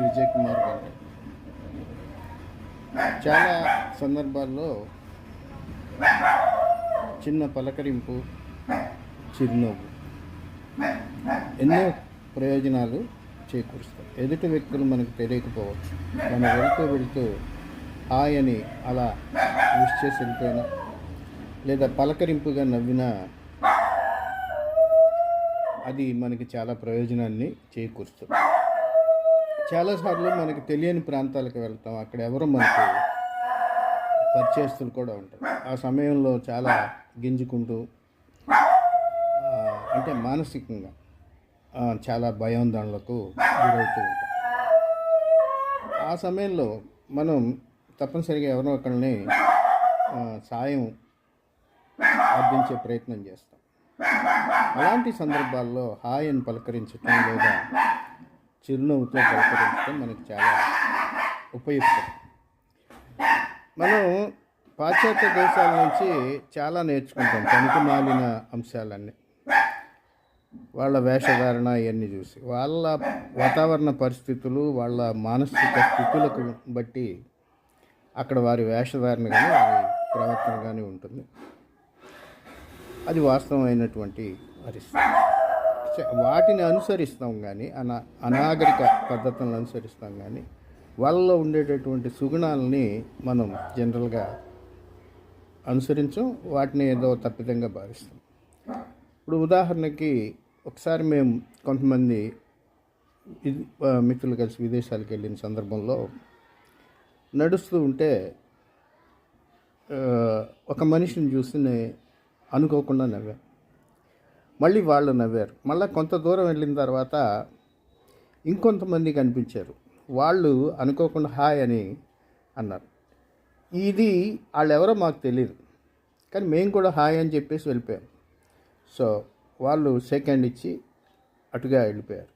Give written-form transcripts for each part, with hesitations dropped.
విజయ్ కుమార్ గారు చాలా సందర్భాల్లో చిన్న పలకరింపు, చిరునవ్వు ఎన్నో ప్రయోజనాలు చేకూరుస్తాయి. ఎదుటి వ్యక్తులు మనకు తెలియకపోవచ్చు, మనం వెళుతూ హాయ్ అని అలా విష్ చేసి వెళ్ళిపోయినా, లేదా పలకరింపుగా నవ్వినా అది మనకి చాలా ప్రయోజనాన్ని చేకూరుస్తుంది. చాలాసార్లు మనకి తెలియని ప్రాంతాలకు వెళ్తాం, అక్కడ ఎవరో మనకు పరిచయస్తులు కూడా ఉంటారు. ఆ సమయంలో చాలా గింజుకుంటూ అంటే మానసికంగా చాలా భయాందోళనలకు గురవుతూ ఉంటాం. ఆ సమయంలో మనం తప్పనిసరిగా ఎవరో ఒకరిని సాయం అర్థించే ప్రయత్నం చేస్తాం. అలాంటి సందర్భాల్లో హాయ్ అని పలకరించటం లేదా చిరునవ్వుతో పలకరించడం మనకు చాలా ఉపయుక్తం. మనం పాశ్చాత్య దేశాల నుంచి చాలా నేర్చుకుంటాం, పనికి మాలిన అంశాలన్నీ. వాళ్ళ వేషధారణ ఇవన్నీ చూసి, వాళ్ళ వాతావరణ పరిస్థితులు, వాళ్ళ మానసిక స్థితులకు బట్టి అక్కడ వారి వేషధారణ కానీ వారి ప్రవర్తన కానీ ఉంటుంది. అది వాస్తవమైనటువంటి పరిస్థితి. వాటిని అనుసరిస్తాం కానీ అనాగరిక పద్ధతులను అనుసరిస్తాం కానీ వాళ్ళలో ఉండేటటువంటి సుగుణాలని మనం జనరల్గా అనుసరించం, వాటిని ఏదో తప్పిదంగా భావిస్తాం. ఇప్పుడు ఉదాహరణకి ఒకసారి మేము కొంతమంది మిత్రులు కలిసి విదేశాలకు వెళ్ళిన సందర్భంలో నడుస్తూ ఉంటే ఒక మనిషిని చూసి అనుకోకుండా నవ్వాను. మళ్ళీ వాళ్ళు నవ్వారు. మళ్ళీ కొంత దూరం వెళ్ళిన తర్వాత ఇంకొంతమంది కనిపించారు. వాళ్ళు అనుకోకుండా హాయ్ అని అన్నారు. ఇది వాళ్ళెవరో మాకు తెలియదు, కానీ మేము కూడా హాయ్ అని చెప్పేసి వెళ్ళిపోయాం. సో వాళ్ళు సెకండ్ ఇచ్చి అటుగా వెళ్ళిపోయారు.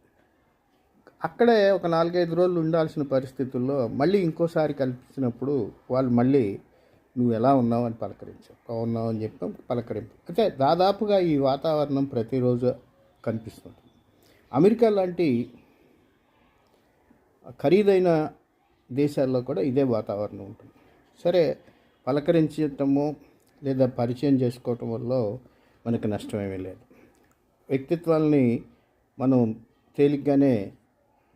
అక్కడే ఒక 4-5 రోజులు ఉండాల్సిన పరిస్థితుల్లో మళ్ళీ ఇంకోసారి కల్పించినప్పుడు వాళ్ళు మళ్ళీ నువ్వు ఎలా ఉన్నావు అని పలకరించావు, బాగున్నావు అని చెప్పాం, పలకరింపు. అయితే దాదాపుగా ఈ వాతావరణం ప్రతిరోజు కనిపిస్తుంది. అమెరికా లాంటి ఖరీదైన దేశాల్లో కూడా ఇదే వాతావరణం ఉంటుంది. సరే, పలకరించటము లేదా పరిచయం చేసుకోవటం వల్ల మనకు నష్టమేమీ లేదు. వ్యక్తిత్వాలని మనం తేలిగ్గానే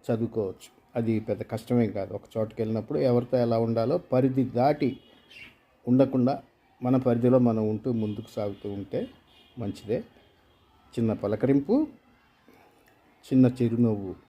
చదువుకోవచ్చు, అది పెద్ద కష్టమేం కాదు. ఒక చోటుకి వెళ్ళినప్పుడు ఎవరితో ఎలా ఉండాలో పరిధి దాటి ఉండకుండా మన పరిధిలో మనం ఉంటూ ముందుకు సాగుతూ ఉంటే మంచిదే. చిన్న పలకరింపు, చిన్న చిరునవ్వు